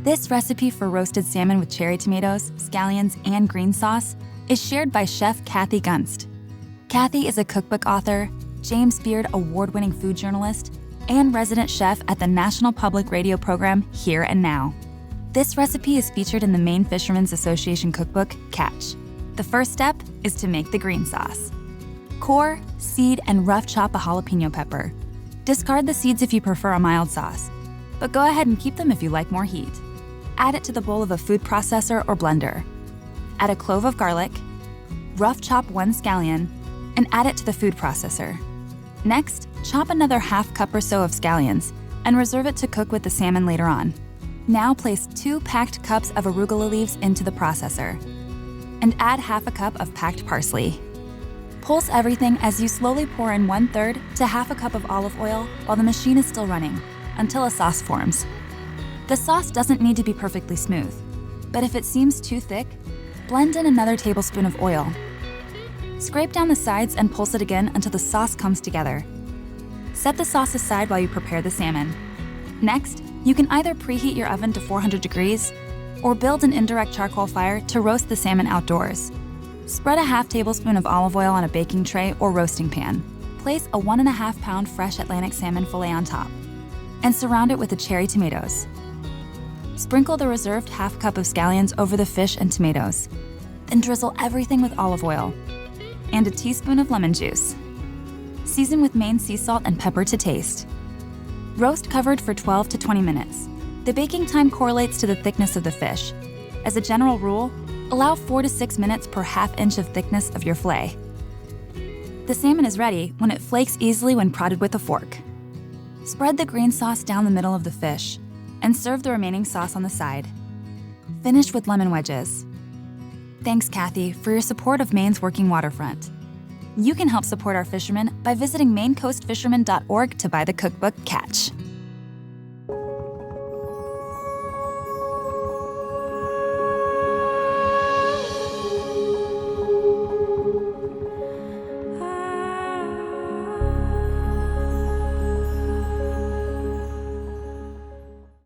This recipe for roasted salmon with cherry tomatoes, scallions, and green sauce is shared by Chef Kathy Gunst. Kathy is a cookbook author, James Beard award-winning food journalist, and resident chef at the National Public Radio program Here and Now. This recipe is featured in the Maine Fishermen's Association cookbook, Catch. The first step is to make the green sauce. Core, seed, and rough chop a jalapeno pepper. Discard the seeds if you prefer a mild sauce, but go ahead and keep them if you like more heat. Add it to the bowl of a food processor or blender. Add a clove of garlic, rough chop 1 scallion, and add it to the food processor. Next, chop another ½ cup or so of scallions and reserve it to cook with the salmon later on. Now place 2 packed cups of arugula leaves into the processor and add ½ cup of packed parsley. Pulse everything as you slowly pour in 1/3 to ½ cup of olive oil while the machine is still running until a sauce forms. The sauce doesn't need to be perfectly smooth, but if it seems too thick, blend in another tablespoon of oil. Scrape down the sides and pulse it again until the sauce comes together. Set the sauce aside while you prepare the salmon. Next, you can either preheat your oven to 400 degrees or build an indirect charcoal fire to roast the salmon outdoors. Spread a ½ tablespoon of olive oil on a baking tray or roasting pan. Place a 1½ pound fresh Atlantic salmon fillet on top and surround it with the cherry tomatoes. Sprinkle the reserved ½ cup of scallions over the fish and tomatoes. Then drizzle everything with olive oil and a teaspoon of lemon juice. Season with Maine sea salt and pepper to taste. Roast covered for 12 to 20 minutes. The baking time correlates to the thickness of the fish. As a general rule, allow 4 to 6 minutes per ½ inch of thickness of your fillet. The salmon is ready when it flakes easily when prodded with a fork. Spread the green sauce down the middle of the fish and serve the remaining sauce on the side. Finish with lemon wedges. Thanks, Kathy, for your support of Maine's working waterfront. You can help support our fishermen by visiting MaineCoastFishermen.org to buy the cookbook Catch.